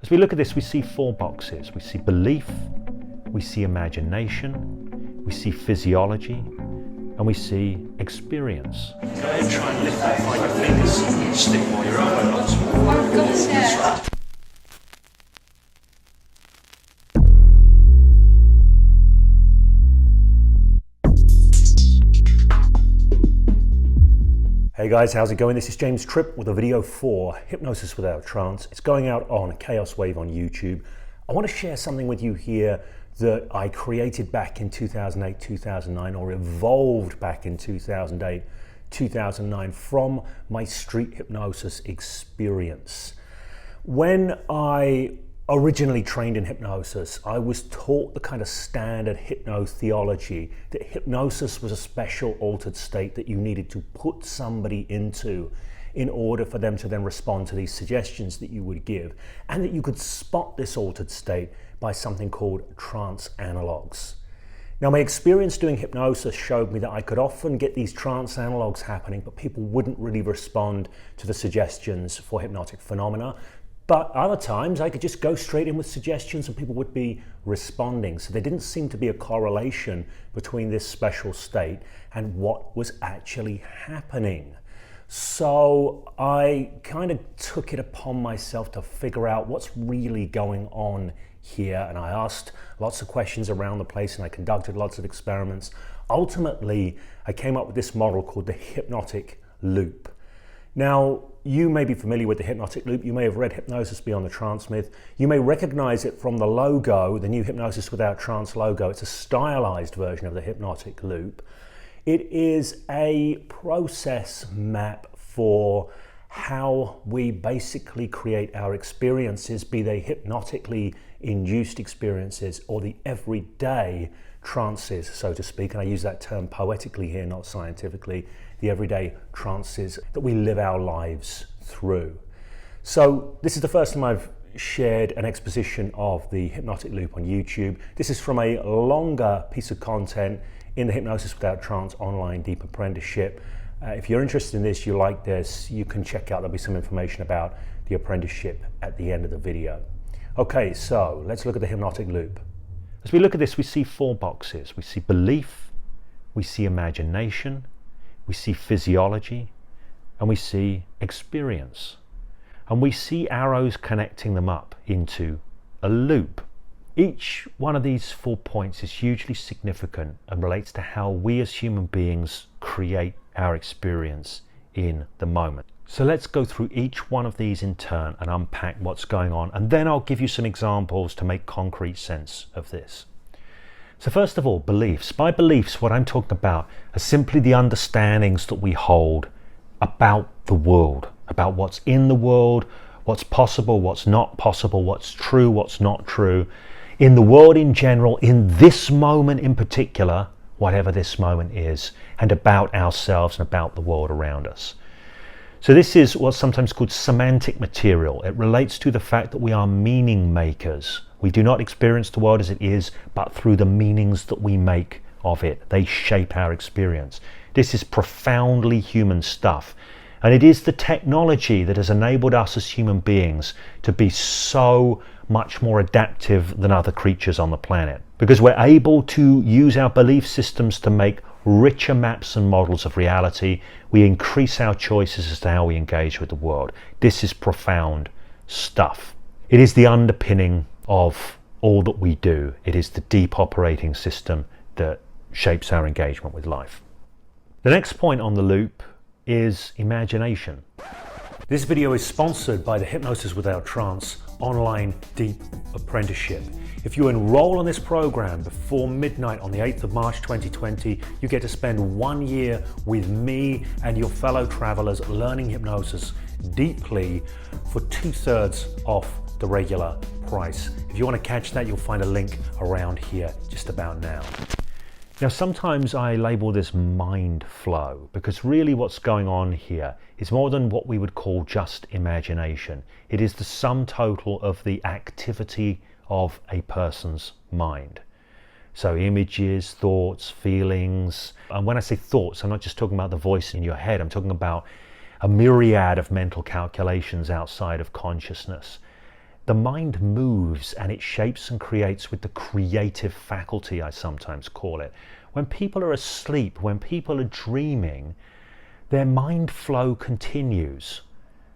As we look at this, we see four boxes. We see belief, we see imagination, we see physiology, and we see experience. Go ahead and try and lift that by your fingers. Stick while your elbow lights. Oh, gosh, yeah. Hey guys, how's it going? This is James Tripp with a video for Hypnosis Without Trance. It's going out on Chaos Wave on YouTube. I want to share something with you here that I created back in 2008, 2009, or evolved back in 2008, 2009 from my street hypnosis experience. When I originally trained in hypnosis, I was taught the kind of standard hypnotheology that hypnosis was a special altered state that you needed to put somebody into in order for them to then respond to these suggestions that you would give, and that you could spot this altered state by something called trance analogs. Now, my experience doing hypnosis showed me that I could often get these trance analogs happening, but people wouldn't really respond to the suggestions for hypnotic phenomena. But other times I could just go straight in with suggestions and people would be responding. So there didn't seem to be a correlation between this special state and what was actually happening. So I kind of took it upon myself to figure out what's really going on here. And I asked lots of questions around the place and I conducted lots of experiments. Ultimately, I came up with this model called the hypnotic loop. Now, you may be familiar with the hypnotic loop. You may have read Hypnosis Beyond the Trance Myth. You may recognize it from the logo, the new Hypnosis Without Trance logo. It's a stylized version of the hypnotic loop. It is a process map for how we basically create our experiences, be they hypnotically induced experiences or the everyday trances, so to speak. And I use that term poetically here, not scientifically. The everyday trances that we live our lives through. So this is the first time I've shared an exposition of the hypnotic loop on YouTube. This is from a longer piece of content in the Hypnosis Without Trance online deep apprenticeship. If you're interested in this, you like this, you can check out, there'll be some information about the apprenticeship at the end of the video. Okay, so let's look at the hypnotic loop. As we look at this, we see four boxes. We see belief, we see imagination, we see physiology, and we see experience. And we see arrows connecting them up into a loop. Each one of these 4 points is hugely significant and relates to how we as human beings create our experience in the moment. So let's go through each one of these in turn and unpack what's going on, and then I'll give you some examples to make concrete sense of this. So first of all, beliefs. By beliefs, what I'm talking about are simply the understandings that we hold about the world, about what's in the world, what's possible, what's not possible, what's true, what's not true, in the world in general, in this moment in particular, whatever this moment is, and about ourselves and about the world around us. So this is what's sometimes called semantic material. It relates to the fact that we are meaning makers. We do not experience the world as it is, but through the meanings that we make of it. They shape our experience. This is profoundly human stuff. And it is the technology that has enabled us as human beings to be so much more adaptive than other creatures on the planet. Because we're able to use our belief systems to make richer maps and models of reality. We increase our choices as to how we engage with the world. This is profound stuff. It is the underpinning of all that we do. It is the deep operating system that shapes our engagement with life. The next point on the loop is imagination. This video is sponsored by the Hypnosis Without Trance online deep apprenticeship. If you enroll on this program before midnight on the 8th of March 2020, you get to spend 1 year with me and your fellow travelers learning hypnosis deeply for 2/3 off the regular price. If you want to catch that, you'll find a link around here just about now. Now, sometimes I label this mind flow because really what's going on here is more than what we would call just imagination. It is the sum total of the activity of a person's mind. So images, thoughts, feelings. And when I say thoughts, I'm not just talking about the voice in your head. I'm talking about a myriad of mental calculations outside of consciousness. The mind moves and it shapes and creates with the creative faculty, I sometimes call it. When people are asleep, when people are dreaming, their mind flow continues.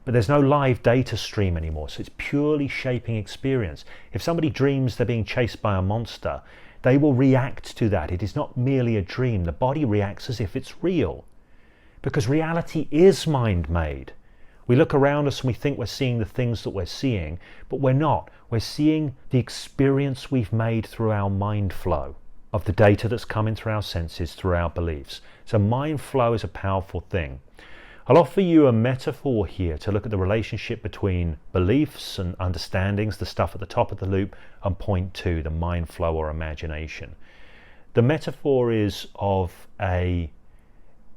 But there's no live data stream anymore, so it's purely shaping experience. If somebody dreams they're being chased by a monster, they will react to that. It is not merely a dream. The body reacts as if it's real. Because reality is mind-made. We look around us and we think we're seeing the things that we're seeing, but we're not. We're seeing the experience we've made through our mind flow of the data that's coming through our senses, through our beliefs. So mind flow is a powerful thing. I'll offer you a metaphor here to look at the relationship between beliefs and understandings, the stuff at the top of the loop, and point 2, the mind flow or imagination. The metaphor is of a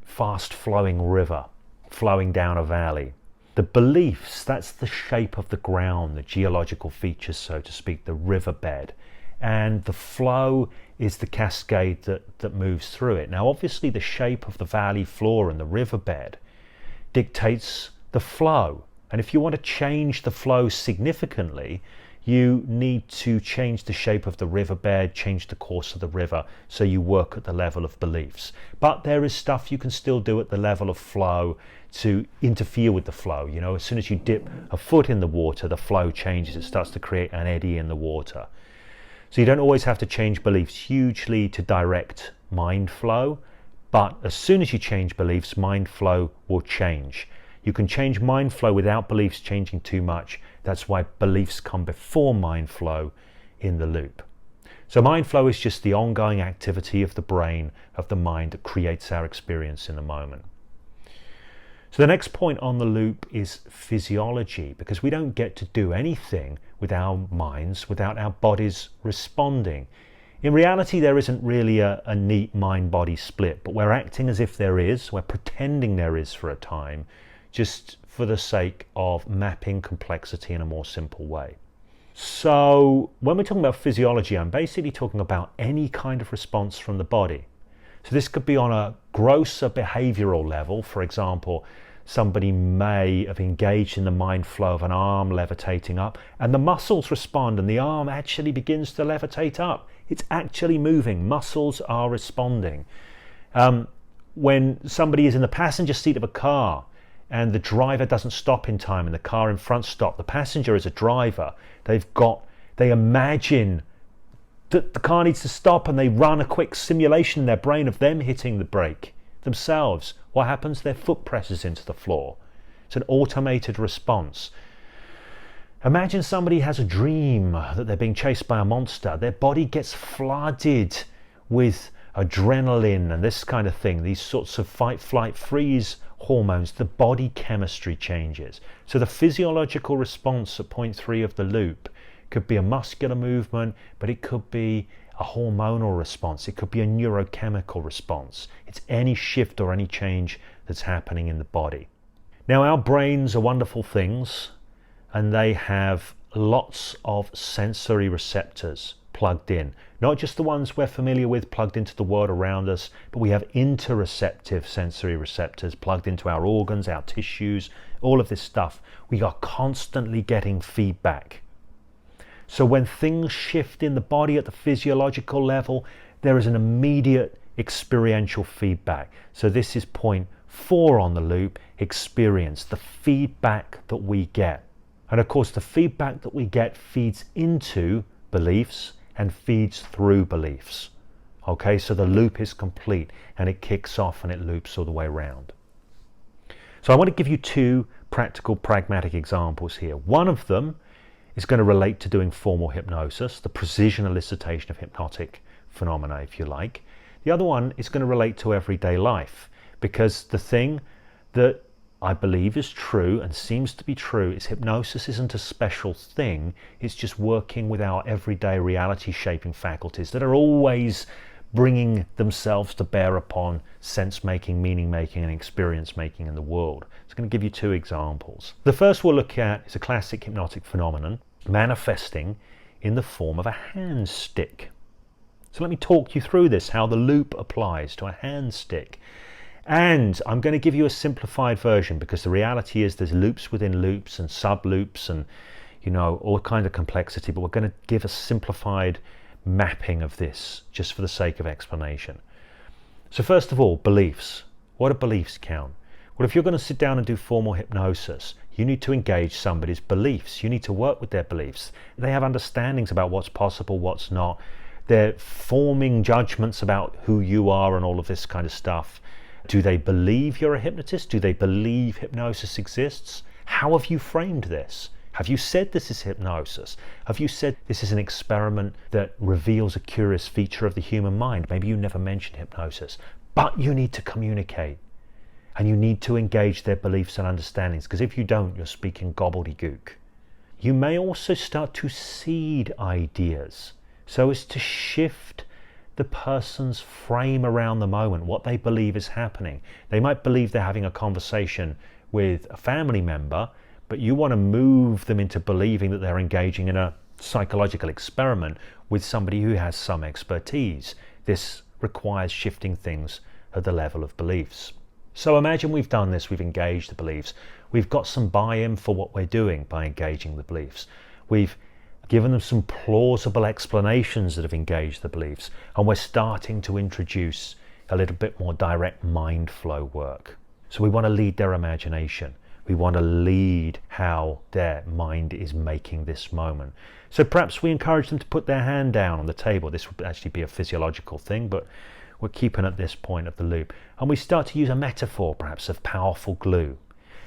fast-flowing river flowing down a valley. The beliefs, that's the shape of the ground, the geological features, so to speak, the riverbed. And the flow is the cascade that moves through it. Now, obviously, the shape of the valley floor and the riverbed dictates the flow. And if you want to change the flow significantly, you need to change the shape of the riverbed, change the course of the river, so you work at the level of beliefs. But there is stuff you can still do at the level of flow to interfere with the flow. You know, as soon as you dip a foot in the water, the flow changes. It starts to create an eddy in the water. So you don't always have to change beliefs hugely to direct mind flow, but as soon as you change beliefs, mind flow will change. You can change mind flow without beliefs changing too much. That's why beliefs come before mind flow in the loop. So mind flow is just the ongoing activity of the brain, of the mind, that creates our experience in the moment. So the next point on the loop is physiology, because we don't get to do anything with our minds without our bodies responding. In reality, there isn't really a neat mind-body split, but we're acting as if there is. We're pretending there is for a time, just for the sake of mapping complexity in a more simple way. So when we're talking about physiology, I'm basically talking about any kind of response from the body. So this could be on a grosser behavioral level. For example, somebody may have engaged in the mind flow of an arm levitating up, and the muscles respond and the arm actually begins to levitate up. It's actually moving. Muscles are responding. When somebody is in the passenger seat of a car and the driver doesn't stop in time and the car in front stops, the passenger is a driver. They imagine that the car needs to stop and they run a quick simulation in their brain of them hitting the brake themselves. What happens? Their foot presses into the floor. It's an automated response. Imagine somebody has a dream that they're being chased by a monster. Their body gets flooded with adrenaline and this kind of thing, these sorts of fight, flight, freeze hormones. The body chemistry changes. So the physiological response at point 3 of the loop could be a muscular movement, but it could be a hormonal response. It could be a neurochemical response. It's any shift or any change that's happening in the body. Now, our brains are wonderful things, and they have lots of sensory receptors plugged in. Not just the ones we're familiar with plugged into the world around us, but we have interoceptive sensory receptors plugged into our organs, our tissues, all of this stuff. We are constantly getting feedback. So when things shift in the body at the physiological level, there is an immediate experiential feedback. So this is point 4 on the loop, experience, the feedback that we get. And of course, the feedback that we get feeds into beliefs and feeds through beliefs. Okay, so the loop is complete and it kicks off and it loops all the way around. So I want to give you 2 practical, pragmatic examples here. One of them is going to relate to doing formal hypnosis, the precision elicitation of hypnotic phenomena, if you like. The other one is going to relate to everyday life, because the thing that I believe is true and seems to be true is hypnosis isn't a special thing. It's just working with our everyday reality shaping faculties that are always bringing themselves to bear upon sense making, meaning making, and experience making in the world. So I'm going to give you 2 examples. The first we'll look at is a classic hypnotic phenomenon manifesting in the form of a hand stick. So let me talk you through this, how the loop applies to a hand stick. And I'm going to give you a simplified version, because the reality is there's loops within loops and sub loops, and all kinds of complexity, but we're going to give a simplified mapping of this just for the sake of explanation. So first of all, beliefs. What do beliefs count? Well, if you're going to sit down and do formal hypnosis, you need to engage somebody's beliefs. You need to work with their beliefs. They have understandings about what's possible, what's not. They're forming judgments about who you are and all of this kind of stuff. Do they believe you're a hypnotist? Do they believe hypnosis exists? How have you framed this? Have you said this is hypnosis? Have you said this is an experiment that reveals a curious feature of the human mind? Maybe you never mentioned hypnosis, but you need to communicate. And you need to engage their beliefs and understandings, because if you don't, you're speaking gobbledygook. You may also start to seed ideas so as to shift the person's frame around the moment, what they believe is happening. They might believe they're having a conversation with a family member, but you want to move them into believing that they're engaging in a psychological experiment with somebody who has some expertise. This requires shifting things at the level of beliefs. So imagine we've done this, we've engaged the beliefs. We've got some buy-in for what we're doing by engaging the beliefs. We've given them some plausible explanations that have engaged the beliefs, and we're starting to introduce a little bit more direct mind flow work. So we want to lead their imagination. We want to lead how their mind is making this moment. So perhaps we encourage them to put their hand down on the table. This would actually be a physiological thing, but we're keeping at this point of the loop. And we start to use a metaphor, perhaps, of powerful glue.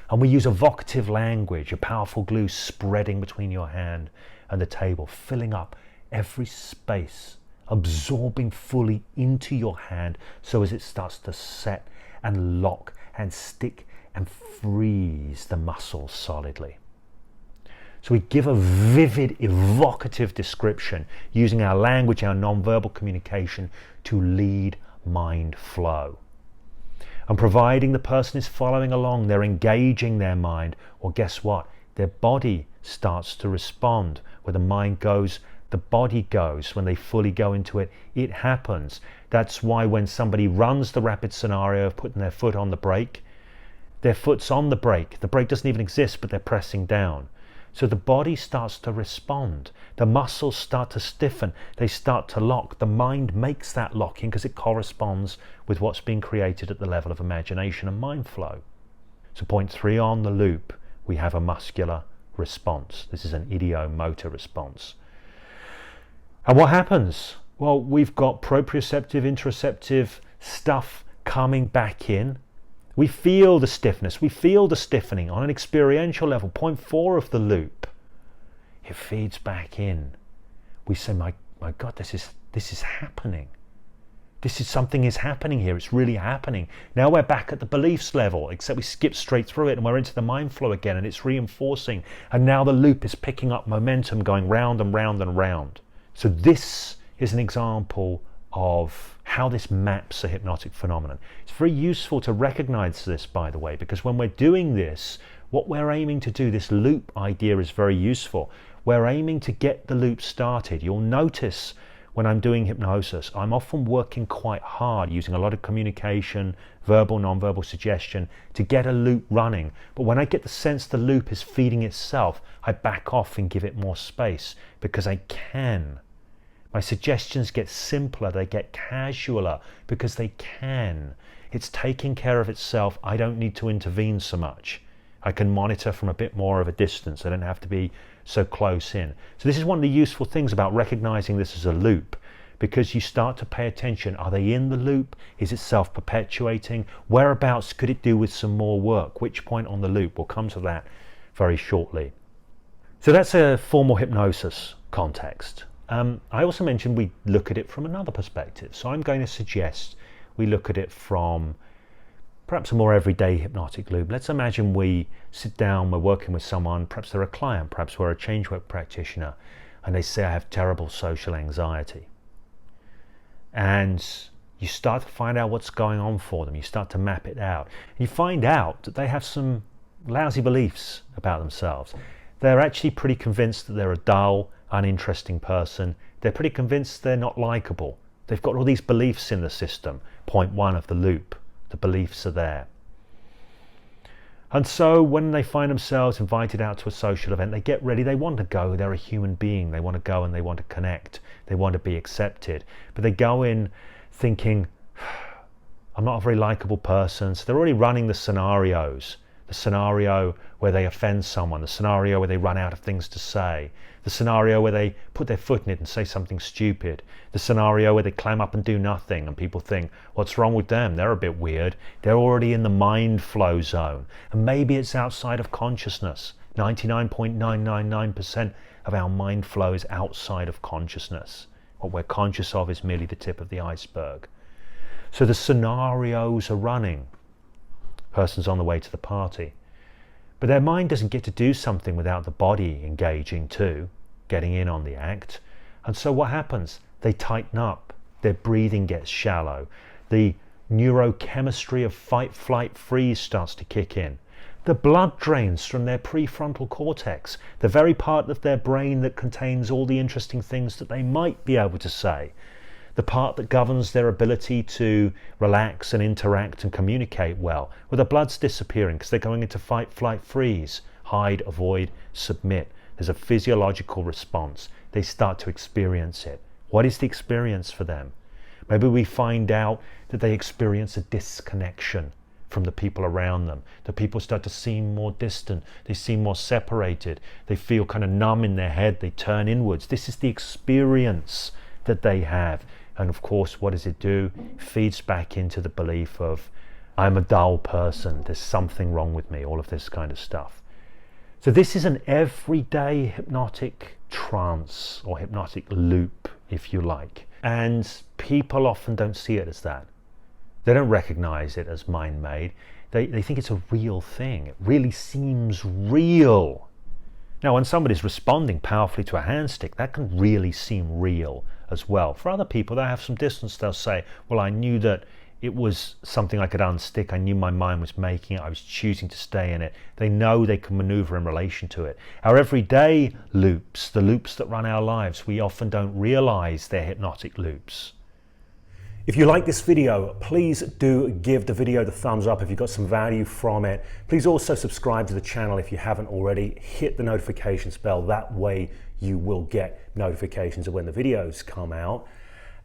And we use evocative language, a powerful glue spreading between your hand and the table, filling up every space, absorbing fully into your hand so as it starts to set and lock and stick and freeze the muscles solidly. So we give a vivid, evocative description using our language, our non-verbal communication to lead mind flow. And providing the person is following along, they're engaging their mind, well, guess what? Their body starts to respond. Where the mind goes, the body goes. When they fully go into it, it happens. That's why when somebody runs the rapid scenario of putting their foot on the brake, their foot's on the brake doesn't even exist, but they're pressing down. So the body starts to respond. The muscles start to stiffen. They start to lock. The mind makes that locking because it corresponds with what's being created at the level of imagination and mind flow. So point 3 on the loop, we have a muscular response. This is an idiomotor response. And what happens? Well, we've got proprioceptive, interoceptive stuff coming back in. We feel the stiffness, we feel the stiffening on an experiential level. Point 4 of the loop, it feeds back in. We say, my God, this is happening. Something is happening here. It's really happening. Now we're back at the beliefs level, except we skip straight through it and we're into the mind flow again, and it's reinforcing. And now the loop is picking up momentum, going round and round and round. So this is an example of how this maps a hypnotic phenomenon. It's very useful to recognize this, by the way, because when we're doing this, what we're aiming to do, this loop idea is very useful. We're aiming to get the loop started. You'll notice when I'm doing hypnosis, I'm often working quite hard using a lot of communication, verbal, non-verbal suggestion to get a loop running. But when I get the sense the loop is feeding itself, I back off and give it more space because I can. My suggestions get simpler, they get casualer because they can. It's taking care of itself. I don't need to intervene so much. I can monitor from a bit more of a distance. I don't have to be so close in. So this is one of the useful things about recognizing this as a loop, because you start to pay attention. Are they in the loop? Is it self-perpetuating? Whereabouts could it do with some more work? Which point on the loop? We'll come to that very shortly. So that's a formal hypnosis context. I also mentioned we look at it from another perspective. So I'm going to suggest we look at it from perhaps a more everyday hypnotic loop. Let's imagine we sit down, we're working with someone, perhaps they're a client, perhaps we're a change work practitioner, and they say, I have terrible social anxiety. And you start to find out what's going on for them. You start to map it out. And you find out that they have some lousy beliefs about themselves. They're actually pretty convinced that they're a dull, uninteresting person. They're pretty convinced they're not likable. They've got all these beliefs in the system. Point 1 of the loop, the beliefs are there. And so when they find themselves invited out to a social event, they get ready, they want to go, they're a human being, they want to go and they want to connect, they want to be accepted. But they go in thinking, I'm not a very likable person, so they're already running the scenarios. The scenario where they offend someone, the scenario where they run out of things to say, the scenario where they put their foot in it and say something stupid, the scenario where they clam up and do nothing and people think, what's wrong with them? They're a bit weird. They're already in the mind flow zone. And maybe it's outside of consciousness. 99.999% of our mind flow is outside of consciousness. What we're conscious of is merely the tip of the iceberg. So the scenarios are running. Person's on the way to the party. But their mind doesn't get to do something without the body engaging too, getting in on the act. And so what happens? They tighten up. Their breathing gets shallow. The neurochemistry of fight, flight, freeze starts to kick in. The blood drains from their prefrontal cortex, the very part of their brain that contains all the interesting things that they might be able to say. The part that governs their ability to relax and interact and communicate well. Well, the blood's disappearing because they're going into fight, flight, freeze, hide, avoid, submit. There's a physiological response. They start to experience it. What is the experience for them? Maybe we find out that they experience a disconnection from the people around them. The people start to seem more distant. They seem more separated. They feel kind of numb in their head. They turn inwards. This is the experience that they have. And of course, what does it do? It feeds back into the belief of, I'm a dull person, there's something wrong with me, all of this kind of stuff. So this is an everyday hypnotic trance or hypnotic loop, if you like. And people often don't see it as that. They don't recognize it as mind-made. They think it's a real thing. It really seems real. Now, when somebody's responding powerfully to a hand stick, that can really seem real as well. For other people, they have some distance. They'll say, well, I knew that it was something I could unstick. I knew my mind was making it. I was choosing to stay in it. They know they can maneuver in relation to it. Our everyday loops, the loops that run our lives, we often don't realize they're hypnotic loops. If you like this video, please do give the video the thumbs up if you got some value from it. Please also subscribe to the channel if you haven't already. Hit the notifications bell. That way you will get notifications of when the videos come out.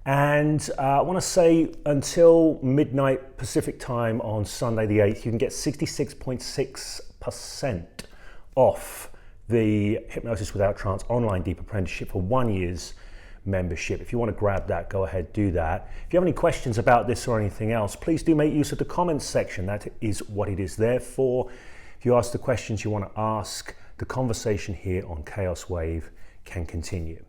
And I want to say until midnight Pacific time on Sunday the 8th, you can get 66.6% off the Hypnosis Without Trance online deep apprenticeship for 1 year's membership. If you want to grab that, go ahead, do that. If you have any questions about this or anything else, please do make use of the comments section. That is what it is there for. If you ask the questions you want to ask, the conversation here on Chaos Wave can continue.